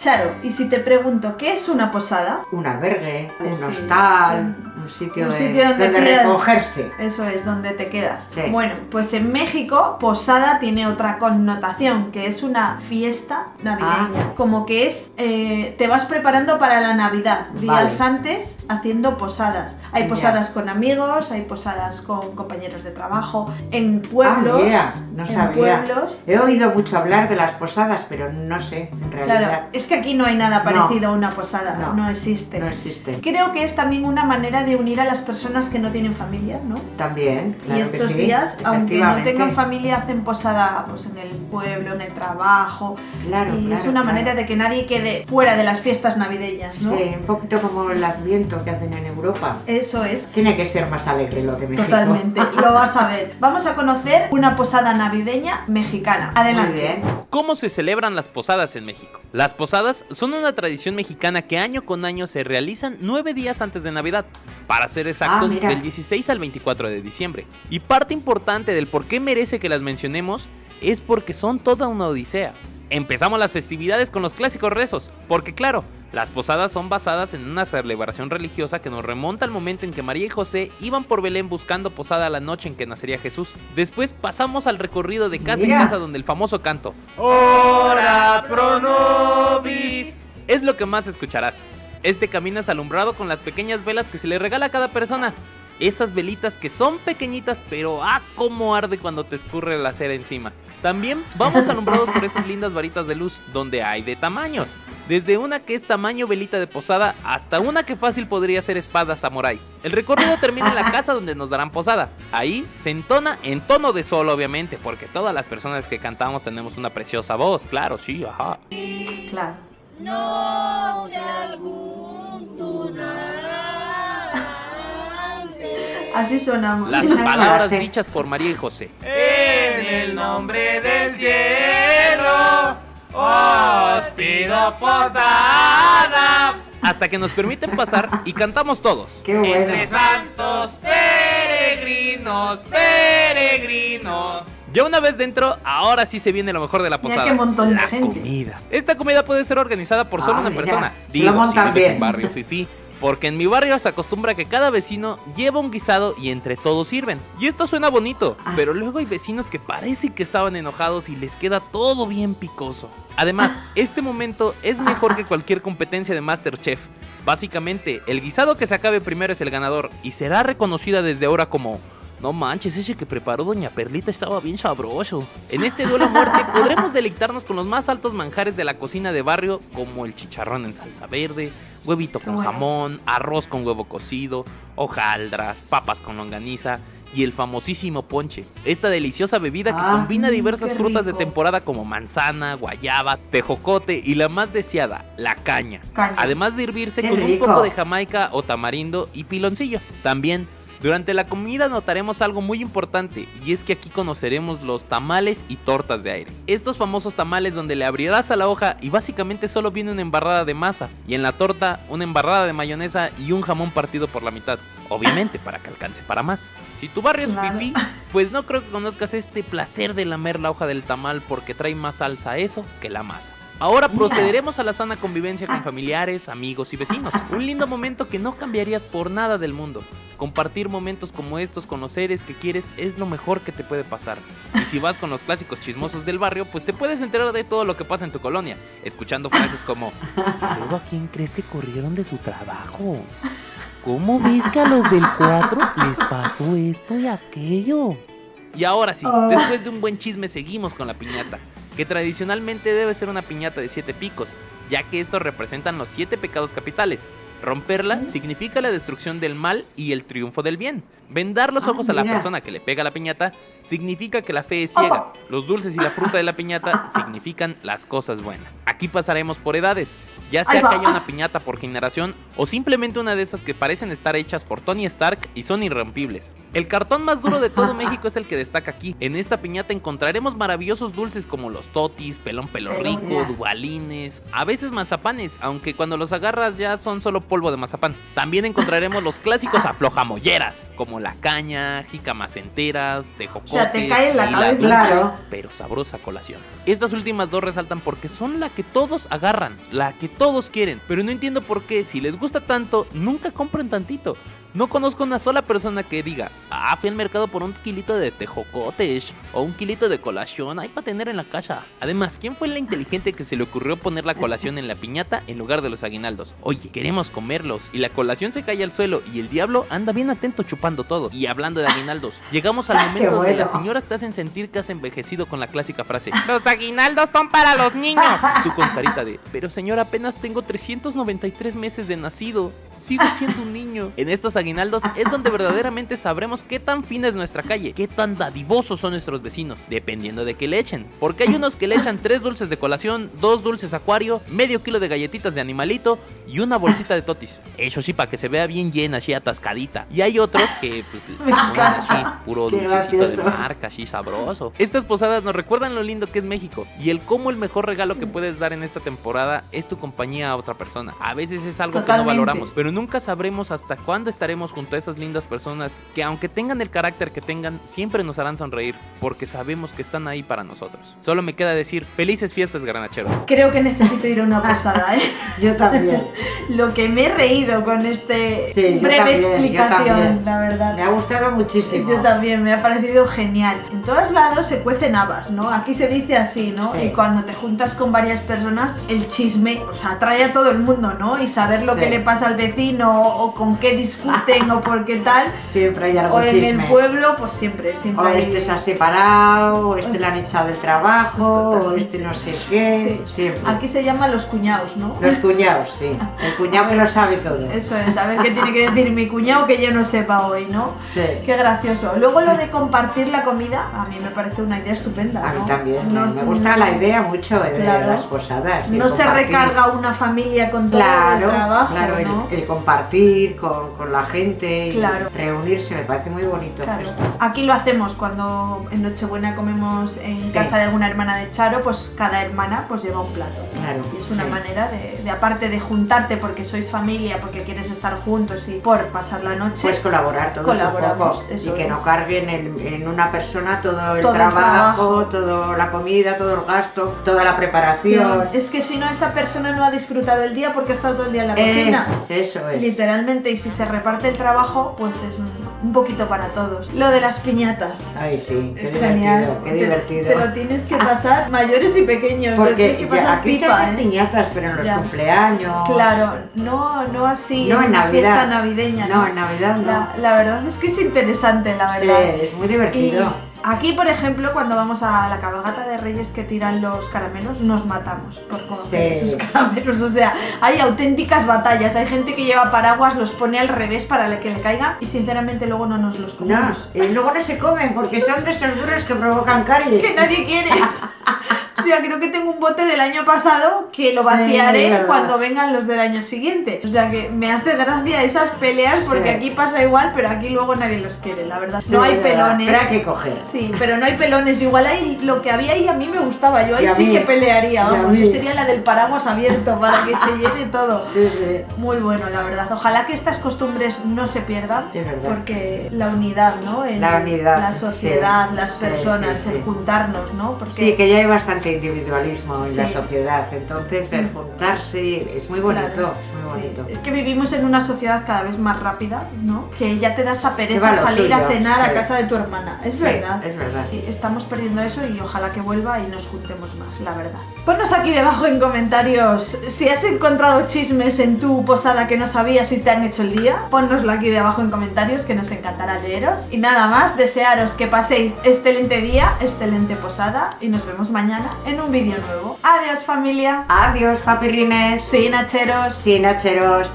Charo, y si te pregunto, ¿qué es una posada? Un albergue, un Sí. hostal, un sitio donde donde quedas. recogerse. Eso es, donde te quedas. Sí. Bueno, pues en México, posada tiene otra connotación, que es una fiesta navideña. Como que es, te vas preparando para la Navidad, días Vale. antes, haciendo posadas. Hay Ya. posadas con amigos, hay posadas con compañeros de trabajo, en pueblos. Mira, no en sabía. pueblos. He oído mucho hablar de las posadas, pero no sé, en realidad. Claro, es que aquí no hay nada parecido a una posada, No. no existe. No existe. Creo que es también una manera de unir a las personas que no tienen familia, ¿no? También, claro Y que estos sí, días, aunque no efectivamente. tengan familia, hacen posada pues en el pueblo, en el trabajo. Claro, Y es claro, una claro. manera de que nadie quede fuera de las fiestas navideñas, ¿no? Sí, un poquito como el Adviento que hacen en Europa. Eso es. Tiene que ser más alegre lo de México. Totalmente, lo vas a ver. Vamos a conocer una posada navideña mexicana. Adelante. Muy bien. ¿Cómo se celebran las posadas en México? Las posadas son una tradición mexicana que año con año se realizan 9 días antes de Navidad, para ser exactos mira. del 16 al 24 de diciembre. Y parte importante del por qué merece que las mencionemos es porque son toda una odisea. Empezamos las festividades con los clásicos rezos, porque claro, las posadas son basadas en una celebración religiosa que nos remonta al momento en que María y José iban por Belén buscando posada la noche en que nacería Jesús. Después pasamos al recorrido de casa Mira. en casa donde el famoso canto Ora pro nobis es lo que más escucharás. Este camino es alumbrado con las pequeñas velas que se le regala a cada persona. Esas velitas que son pequeñitas, pero cómo arde cuando te escurre la cera encima. También vamos alumbrados por esas lindas varitas de luz, donde hay de tamaños. Desde una que es tamaño velita de posada, hasta una que fácil podría ser espada samurái. El recorrido termina en la casa donde nos darán posada. Ahí se entona en tono de sol, obviamente, porque todas las personas que cantamos tenemos una preciosa voz, claro, sí, ajá. Claro. Así sonamos. Las Esa palabras frase. dichas por María y José. En el nombre del cielo os pido posada Hasta que nos permiten pasar y cantamos todos. Qué bueno. entre santos peregrinos, peregrinos. Ya una vez dentro, ahora sí se viene lo mejor de la Mira posada. qué montón de la gente. comida. Esta comida puede ser organizada por solo una mira, persona. se lo montan si vives en bien. barrio fifí. Porque en mi barrio se acostumbra que cada vecino lleva un guisado y entre todos sirven. Y esto suena bonito, pero luego hay vecinos que parece que estaban enojados y les queda todo bien picoso. Además, este momento es mejor que cualquier competencia de MasterChef. Básicamente, el guisado que se acabe primero es el ganador y será reconocida desde ahora como: no manches, ese que preparó Doña Perlita estaba bien sabroso. En este duelo a muerte podremos deleitarnos con los más altos manjares de la cocina de barrio, como el chicharrón en salsa verde, huevito con Bueno. jamón, arroz con huevo cocido, hojaldras, papas con longaniza y el famosísimo ponche. Esta deliciosa bebida que combina diversas qué frutas de rico. temporada como manzana, guayaba, tejocote y la más deseada, la caña. Caña. Además de hervirse Qué con rico. un poco de jamaica o tamarindo y piloncillo. También, durante la comida notaremos algo muy importante, y es que aquí conoceremos los tamales y tortas de aire. Estos famosos tamales donde le abrirás a la hoja y básicamente solo viene una embarrada de masa, y en la torta una embarrada de mayonesa y un jamón partido por la mitad. Obviamente para que alcance para más. Si tu barrio es Claro. fifí, pues no creo que conozcas este placer de lamer la hoja del tamal, porque trae más salsa eso que la masa. Ahora procederemos a la sana convivencia con familiares, amigos y vecinos. Un lindo momento que no cambiarías por nada del mundo. Compartir momentos como estos con los seres que quieres es lo mejor que te puede pasar. Y si vas con los clásicos chismosos del barrio, pues te puedes enterar de todo lo que pasa en tu colonia, escuchando frases como: ¿luego a quién crees que corrieron de su trabajo? ¿Cómo ves que a los del 4 les pasó esto y aquello? Y ahora sí, después de un buen chisme seguimos con la piñata, que tradicionalmente debe ser una piñata de 7 picos, ya que estos representan los 7 pecados capitales. Romperla significa la destrucción del mal y el triunfo del bien. Vendar los ojos a la mira. persona que le pega la piñata significa que la fe es ciega. Los dulces y la fruta de la piñata significan las cosas buenas. Aquí pasaremos por edades, ya sea Ahí va. que haya una piñata por generación o simplemente una de esas que parecen estar hechas por Tony Stark y son irrompibles. El cartón más duro de todo México es el que destaca aquí. En esta piñata encontraremos maravillosos dulces como los totis, pelón pelo rico, Mira. dubalines, a veces mazapanes, aunque cuando los agarras ya son solo polvo de mazapán. También encontraremos los clásicos aflojamolleras, como la caña, jícamas enteras, tejocotes, O sea, te cae en la y cabeza. dulce, Claro. pero sabrosa colación. Estas últimas dos resaltan porque son la que todos agarran, la que todos quieren, pero no entiendo por qué, si les gusta tanto, nunca compran tantito. No conozco una sola persona que diga, fui al mercado por un kilito de tejocotes o un kilito de colación, hay para tener en la casa. Además, ¿quién fue la inteligente que se le ocurrió poner la colación en la piñata en lugar de los aguinaldos? Oye, queremos comerlos y la colación se cae al suelo y el diablo anda bien atento chupando todo. Y hablando de aguinaldos, llegamos al momento donde bueno. las señoras te hacen sentir que has envejecido con la clásica frase, Los aguinaldos son para los niños. tú con carita de, pero señora, apenas tengo 393 meses de nacido. Sigo siendo un niño. En estos aguinaldos es donde verdaderamente sabremos qué tan fina es nuestra calle, qué tan dadivosos son nuestros vecinos, dependiendo de qué le echen. Porque hay unos que le echan 3 dulces de colación, 2 dulces acuario, medio kilo de galletitas de animalito y una bolsita de totis. Eso sí, para que se vea bien llena, así atascadita. Y hay otros que pues le ponen así, puro Qué dulcecito de gracioso. marca, así sabroso. Estas posadas nos recuerdan lo lindo que es México y el cómo el mejor regalo que puedes dar en esta temporada es tu compañía a otra persona. A veces es algo que no Totalmente. valoramos, pero nunca sabremos hasta cuándo estaremos junto a esas lindas personas que, aunque tengan el carácter que tengan, siempre nos harán sonreír porque sabemos que están ahí para nosotros. Solo me queda decir felices fiestas, granacheros. Creo que necesito ir a una posada, ¿eh? Yo también. Lo que me he reído con Sí, yo breve también, yo explicación, también. la verdad. Me ha gustado muchísimo. Yo también, me ha parecido genial. En todos lados se cuecen habas, ¿no? Aquí se dice así, ¿no? Sí. Y cuando te juntas con varias personas, el chisme, o sea, atrae a todo el mundo, ¿no? Y saber lo Sí. que le pasa al vecino, o con qué discuten, o por qué tal. Siempre hay algo O en chisme. el pueblo, pues siempre O hay... este se ha separado, o este le han echado del trabajo, o este no sé qué. Sí. Siempre. Aquí se llaman los cuñados, ¿no? Los cuñados, sí. El cuñado que lo sabe todo. Eso es, a ver qué tiene que decir mi cuñado que yo no sepa hoy, ¿no? Sí. Qué gracioso. Luego lo de compartir la comida, a mí me parece una idea estupenda, A mí ¿no? también. No- Me gusta la idea mucho de Claro. las posadas. el No se compartir. recarga una familia con todo Claro, el trabajo, claro, ¿no? el compartir con la gente, y Claro. reunirse, me parece muy bonito. Claro. esto. Aquí lo hacemos cuando en Nochebuena comemos en Sí. casa de alguna hermana de Charo, pues cada hermana pues lleva un plato, ¿no? Claro, Y es una sí. manera de aparte de juntarte porque sois familia, porque quieres estar juntos y por pasar la noche, Pues colaborar todos un Colaboramos, poco y eso que no es. carguen en una persona todo el Todo el trabajo, toda la comida, todo el gasto, toda la preparación. es que si no esa persona no ha disfrutado el día porque ha estado todo el día en la cocina. Eso es. Literalmente, y si se reparte el trabajo, pues es un poquito para todos. Lo de las piñatas. Ay, sí, qué Es divertido, genial. qué Te- divertido. Te lo tienes que pasar, mayores y pequeños. te lo Porque tienes que pasar aquí se pipa, hacen ¿eh? piñatas, pero en los Ya. cumpleaños. Claro, no así, No, en en una Navidad. fiesta navideña. No, en Navidad no. La verdad es que es interesante, la Sí, verdad. es muy Y divertido. aquí, por ejemplo, cuando vamos a la cabalgata de Reyes que tiran los caramelos, nos matamos por conocer Sí. esos caramelos. O sea, hay auténticas batallas. Hay gente que lleva paraguas, los pone al revés para que le caiga y sinceramente luego no nos los No, comemos. y luego no se comen porque son de esos duros que provocan caries. Que nadie quiere. O sea, creo que tengo un bote del año pasado que lo Sí, vaciaré verdad. cuando vengan los del año siguiente. O sea, que me hace gracia esas peleas porque Sí. aquí pasa igual, pero aquí luego nadie los quiere, la verdad. No Sí, hay verdad, pelones. pero hay que coger. Sí, pero no hay pelones. Igual hay lo que había y a mí me gustaba. Yo ahí Y a sí mí. que pelearía, Y a vamos. mí. Yo sería la del paraguas abierto para que se llene todo. Sí, sí. Muy bueno, la verdad. Ojalá que estas costumbres no se pierdan. Es verdad. Porque la unidad, ¿no? La unidad, La sociedad, sí, las sí, personas, sí, sí. el juntarnos, ¿no? Porque Sí, que ya hay bastante individualismo en la Sí. sociedad, entonces el juntarse es muy bonito, Claro, es muy sí. bonito. Es que vivimos en una sociedad cada vez más rápida, ¿no? Que ya te da esta va pereza lo salir a suyo, cenar a sí. casa de tu hermana. Es Sí, verdad. es verdad. Y estamos perdiendo eso y ojalá que vuelva y nos juntemos más, la verdad. Ponnos aquí debajo en comentarios si has encontrado chismes en tu posada que no sabías y te han hecho el día. Ponnoslo aquí debajo en comentarios que nos encantará leeros. Y nada más, desearos que paséis excelente día, excelente posada y nos vemos mañana en un vídeo nuevo. Adiós familia. Adiós, papirrines. Sí, nacheros. Sí, nacheros.